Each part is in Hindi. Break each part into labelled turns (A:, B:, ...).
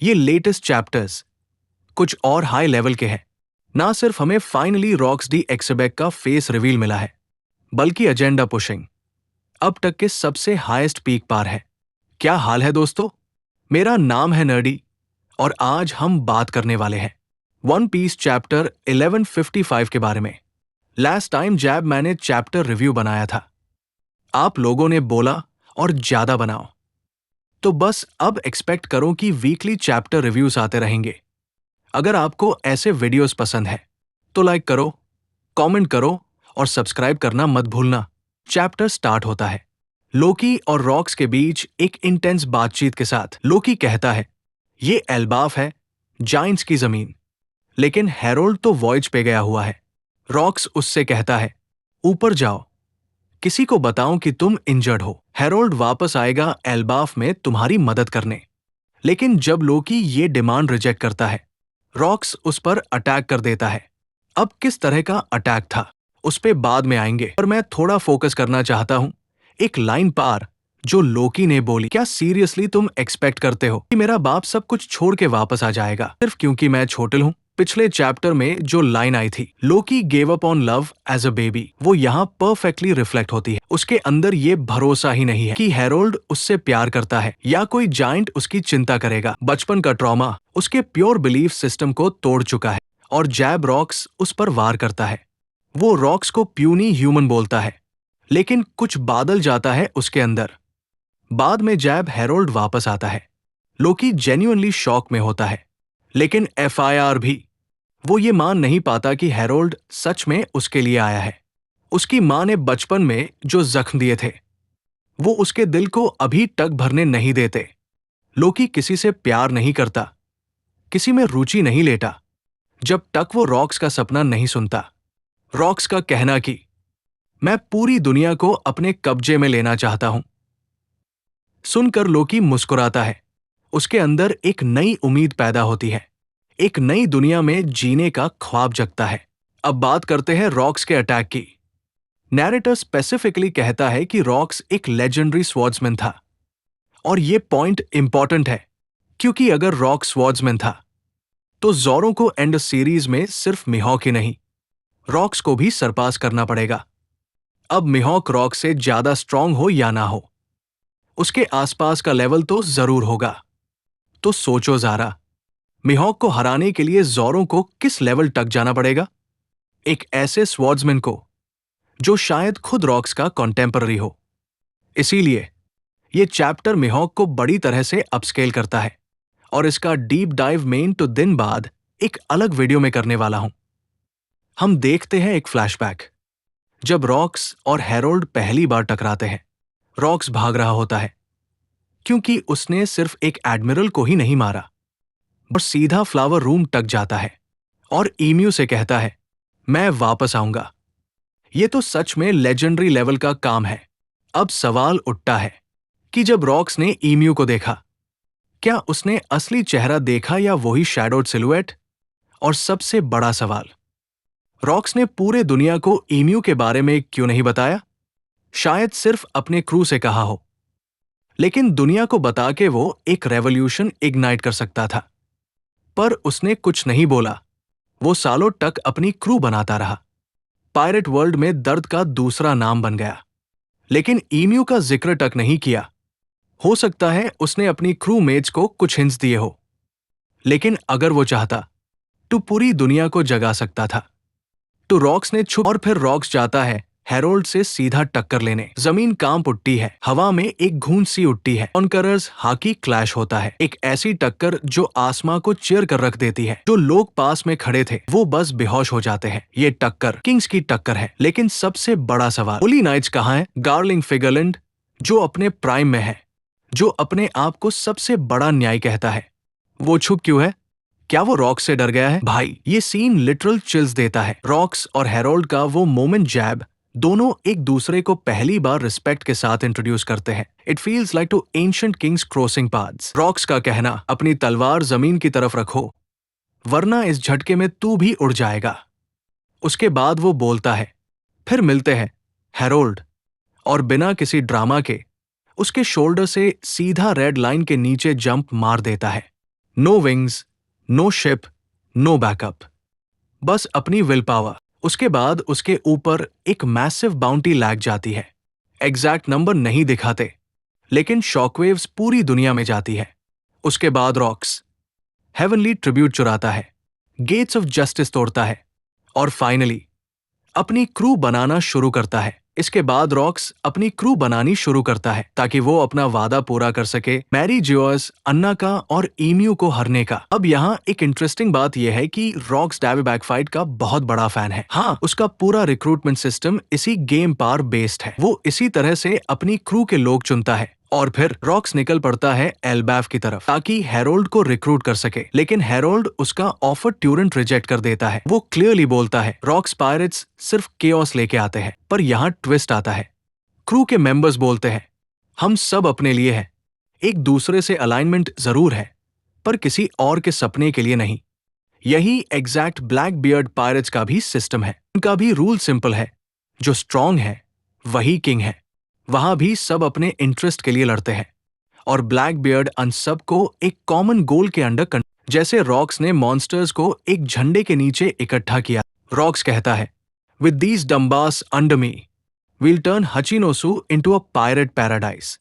A: ये लेटेस्ट चैप्टर्स कुछ और हाई लेवल के हैं। ना सिर्फ हमें फाइनली रॉक्स डी एक्सबेक का फेस रिवील मिला है, बल्कि एजेंडा पुशिंग अब तक के सबसे हाईएस्ट पीक पार है। क्या हाल है दोस्तों? मेरा नाम है नर्डी और आज हम बात करने वाले हैं वन पीस चैप्टर 1155 के बारे में। लास्ट टाइम जैब मैंने चैप्टर रिव्यू बनाया था, आप लोगों ने बोला और ज्यादा बनाओ, तो बस अब एक्सपेक्ट करो कि वीकली चैप्टर रिव्यूज आते रहेंगे। अगर आपको ऐसे वीडियोस पसंद है तो लाइक करो, कमेंट करो और सब्सक्राइब करना मत भूलना। चैप्टर स्टार्ट होता है लोकी और रॉक्स के बीच एक इंटेंस बातचीत के साथ। लोकी कहता है ये एल्बाफ है, जायंट्स की जमीन, लेकिन हेरोल्ड तो वॉयज पे गया हुआ है। रॉक्स उससे कहता है ऊपर जाओ, किसी को बताओ कि तुम इंजर्ड हो, हेरोल्ड वापस आएगा एल्बाफ में तुम्हारी मदद करने। लेकिन जब लोकी ये डिमांड रिजेक्ट करता है, रॉक्स उस पर अटैक कर देता है। अब किस तरह का अटैक था उस पे बाद में आएंगे, पर मैं थोड़ा फोकस करना चाहता हूं एक लाइन पार जो लोकी ने बोली। क्या सीरियसली तुम एक्सपेक्ट करते हो कि मेरा बाप सब कुछ छोड़ के वापस आ जाएगा सिर्फ क्योंकि मैं छोटिल हूं? पिछले चैप्टर में जो लाइन आई थी Loki gave up on love as a baby, वो यहाँ परफेक्टली रिफ्लेक्ट होती है। उसके अंदर ये भरोसा ही नहीं है कि हेरोल्ड उससे प्यार करता है या कोई जायंट उसकी चिंता करेगा। बचपन का ट्रॉमा उसके प्योर बिलीफ सिस्टम को तोड़ चुका है और जैब रॉक्स उस पर वार करता है। वो रॉक्स को प्यूनी ह्यूमन बोलता है, लेकिन कुछ बादल जाता है उसके अंदर। बाद में जैब हेरोल्ड वापस आता है, लोकी जेन्युइनली शॉक में होता है, लेकिन एफआईआर भी वो ये मान नहीं पाता कि हेरोल्ड सच में उसके लिए आया है। उसकी मां ने बचपन में जो जख्म दिए थे वो उसके दिल को अभी तक भरने नहीं देते। लोकी किसी से प्यार नहीं करता, किसी में रुचि नहीं लेता, जब तक वो रॉक्स का सपना नहीं सुनता। रॉक्स का कहना कि मैं पूरी दुनिया को अपने कब्जे में लेना चाहता हूं, सुनकर लोकी मुस्कुराता है। उसके अंदर एक नई उम्मीद पैदा होती है, एक नई दुनिया में जीने का ख्वाब जगता है। अब बात करते हैं रॉक्स के अटैक की। नैरेटर स्पेसिफिकली कहता है कि रॉक्स एक लेजेंडरी स्वॉर्ड्समैन था, और ये पॉइंट इंपॉर्टेंट है क्योंकि अगर रॉक स्वॉर्ड्समैन था तो ज़ोरो को एंड सीरीज में सिर्फ मिहॉक ही नहीं, रॉक्स को भी सरपास करना पड़ेगा। अब मिहॉक रॉक से ज्यादा स्ट्रांग हो या ना हो, उसके आसपास का लेवल तो जरूर होगा। तो सोचो ज़ारा, मिहॉक को हराने के लिए ज़ोरो को किस लेवल तक जाना पड़ेगा? एक ऐसे स्वॉर्ड्समैन को जो शायद खुद रॉक्स का कॉन्टेम्पररी हो। इसीलिए ये चैप्टर मिहॉक को बड़ी तरह से अपस्केल करता है, और इसका डीप डाइव मेन टू दिन बाद एक अलग वीडियो में करने वाला हूं। हम देखते हैं एक फ्लैशबैक जब रॉक्स और हेरोल्ड पहली बार टकराते हैं। रॉक्स भाग रहा होता है क्योंकि उसने सिर्फ एक एडमिरल को ही नहीं मारा, और सीधा फ्लावर रूम तक जाता है और ईम्यू से कहता है मैं वापस आऊंगा। ये तो सच में लेजेंडरी लेवल का काम है। अब सवाल उठता है कि जब रॉक्स ने ईम्यू को देखा, क्या उसने असली चेहरा देखा या वही शैडोड सिलुएट? और सबसे बड़ा सवाल, रॉक्स ने पूरे दुनिया को ईम्यू के बारे में क्यों नहीं बताया? शायद सिर्फ अपने क्रू से कहा हो, लेकिन दुनिया को बता के वो एक रेवोल्यूशन इग्नाइट कर सकता था। पर उसने कुछ नहीं बोला, वो सालों तक अपनी क्रू बनाता रहा। पायरेट वर्ल्ड में दर्द का दूसरा नाम बन गया, लेकिन ईम्यू का जिक्र तक नहीं किया। हो सकता है उसने अपनी क्रू मेट्स को कुछ हिंट्स दिए हो, लेकिन अगर वो चाहता तो पूरी दुनिया को जगा सकता था। तो रॉक्स ने छुप, और फिर रॉक्स जाता है हेरोल्ड से सीधा टक्कर लेने। जमीन कांप उठती है, हवा में एक गूंज सी उठती है, कॉन्करर्स हाकी क्लैश होता है। एक ऐसी टक्कर जो आसमां को चीर कर रख देती है। जो लोग पास में खड़े थे वो बस बेहोश हो जाते हैं। ये टक्कर किंग्स की टक्कर है, लेकिन सबसे बड़ा सवाल, होली नाइट्स कहाँ है? गार्लिंग फिगरलैंड जो अपने प्राइम में है, जो अपने आप को सबसे बड़ा न्याय कहता है, वो छुप क्यों है? क्या वो रॉक्स से डर गया है? भाई, ये सीन लिटरल चिल्स देता है। रॉक्स और हेरोल्ड का वो मोमेंट जैब दोनों एक दूसरे को पहली बार रिस्पेक्ट के साथ इंट्रोड्यूस करते हैं। It feels like to ancient kings crossing paths. Rocks का कहना अपनी तलवार जमीन की तरफ रखो, वरना इस झटके में तू भी उड़ जाएगा। उसके बाद वो बोलता है फिर मिलते हैं हेरोल्ड, और बिना किसी ड्रामा के उसके शोल्डर से सीधा रेड लाइन के नीचे जंप मार देता है। No wings, no ship, no backup, बस अपनी विल पावर। उसके बाद उसके ऊपर एक मैसिव बाउंटी लैग जाती है। एग्जैक्ट नंबर नहीं दिखाते, लेकिन शॉकवेव्स पूरी दुनिया में जाती है। उसके बाद रॉक्स हेवनली ट्रिब्यूट चुराता है, गेट्स ऑफ जस्टिस तोड़ता है और फाइनली अपनी क्रू बनाना शुरू करता है। इसके बाद रॉक्स अपनी क्रू बनानी शुरू करता है ताकि वो अपना वादा पूरा कर सके, मैरी जियोस, अन्ना का और ईम्यू को हरने का। अब यहाँ एक इंटरेस्टिंग बात यह है कि रॉक्स डैवी बैकफाइट का बहुत बड़ा फैन है। हाँ, उसका पूरा रिक्रूटमेंट सिस्टम इसी गेम पार बेस्ड है। वो इसी तरह से अपनी क्रू के लोग चुनता है और फिर रॉक्स निकल पड़ता है एल्बैफ की तरफ ताकि हेरोल्ड को रिक्रूट कर सके। लेकिन हेरोल्ड उसका ऑफर ट्यूरेंट रिजेक्ट कर देता है। वो क्लियरली बोलता है रॉक्स पायरेट्स सिर्फ केओस लेके आते हैं। पर यहाँ ट्विस्ट आता है। क्रू के मेंबर्स बोलते हैं हम सब अपने लिए हैं, एक दूसरे से अलाइनमेंट जरूर है, पर किसी और के सपने के लिए नहीं। यही एग्जैक्ट ब्लैक बियर्ड पायरेट्स का भी सिस्टम है। उनका भी रूल सिंपल है, जो स्ट्रांग है वही किंग है। वहां भी सब अपने इंटरेस्ट के लिए लड़ते हैं और ब्लैक बियर्ड अन सब को एक कॉमन गोल के अंडर, जैसे रॉक्स ने मॉन्स्टर्स को एक झंडे के नीचे इकट्ठा किया। रॉक्स कहता है with these dumbass under me we'll turn Hachinosu into a pirate paradise.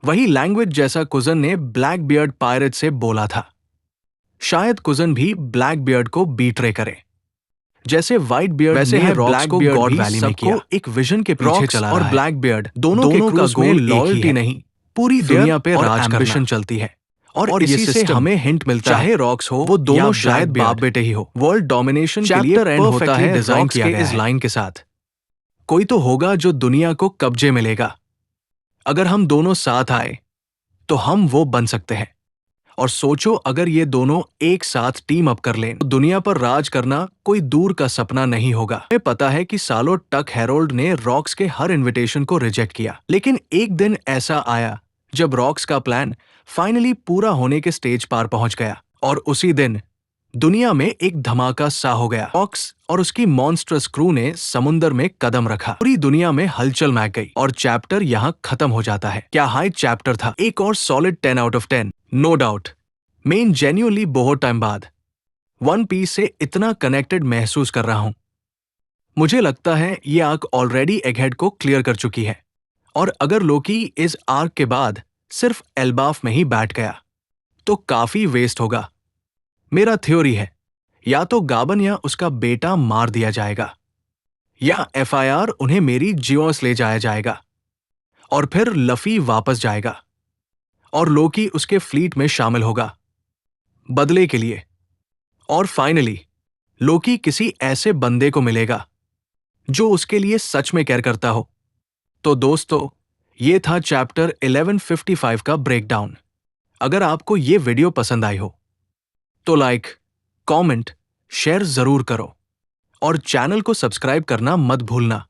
A: वही लैंग्वेज जैसा कुजन ने ब्लैक बियर्ड पायरेट से बोला था। शायद कुजन भी ब्लैक बियर्ड को बीट्रे करे, जैसे व्हाइट बियर्ड
B: वैसे
A: ने
B: है
A: ब्लैक
B: रॉक्स को
A: बियर्ड
B: गॉड
A: भी
B: वैली में
A: सबको
B: किया।
A: एक विजन के पीछे
B: रॉक्स
A: चला
B: और
A: रहा है।
B: ब्लैक बियर्ड
A: दोनों के
B: का
A: क्रूज में
B: गोल एक ही
A: लॉयल्टी
B: है।
A: नहीं, पूरी
B: Fear
A: दुनिया पे
B: और
A: राज करना
B: ambition
A: चलती है।
B: और
A: और
B: ये
A: इसी से
B: system,
A: हमें हिंट मिलता है,
B: चाहे रॉक्स हो
A: वो दोनों
B: या
A: शायद
B: Blackbeard,
A: बाप बेटे ही हो। वर्ल्ड डोमिनेशन के लिए
B: Chapter end होता
A: परफेक्टली
B: है
A: डिजाइन
B: रॉक्स
A: किया
B: के
A: गया
B: इस
A: है।
B: लाइन के साथ,
A: कोई तो होगा जो दुनिया को कब्जे में लेगा। अगर हम दोनों साथ आए तो हम वो बन सकते हैं। और सोचो अगर ये दोनों एक साथ टीम अप कर लें तो दुनिया पर राज करना कोई दूर का सपना नहीं होगा। हमें पता है कि सालों तक हेरोल्ड ने रॉक्स के हर इनविटेशन को रिजेक्ट किया, लेकिन एक दिन ऐसा आया जब रॉक्स का प्लान फाइनली पूरा होने के स्टेज पार पहुंच गया। और उसी दिन दुनिया में एक धमाका सा हो गया। रॉक्स और उसकी मॉन्स्ट्रस क्रू ने समुंदर में कदम रखा। पूरी दुनिया में हलचल मच गई और चैप्टर यहाँ खत्म हो जाता है। क्या हाई चैप्टर था, एक और solid 10 out of 10, no doubt. मेन जेन्युइनली बहुत टाइम बाद वन पीस से इतना कनेक्टेड महसूस कर रहा हूं। मुझे लगता है ये आर्क ऑलरेडी एगहेड को क्लियर कर चुकी है, और अगर लोकी इस आर्क के बाद सिर्फ एल्बाफ में ही बैठ गया तो काफी वेस्ट होगा। मेरा थ्योरी है या तो गाबन या उसका बेटा मार दिया जाएगा, या एफआईआर उन्हें मेरी जियोस ले जाया जाएगा और फिर लफी वापस जाएगा और लोकी उसके फ्लीट में शामिल होगा बदले के लिए। और फाइनली लोकी किसी ऐसे बंदे को मिलेगा जो उसके लिए सच में केयर करता हो। तो दोस्तों, ये था चैप्टर 1155 का ब्रेकडाउन। अगर आपको ये वीडियो पसंद आई हो तो लाइक, कमेंट, शेयर जरूर करो और चैनल को सब्सक्राइब करना मत भूलना।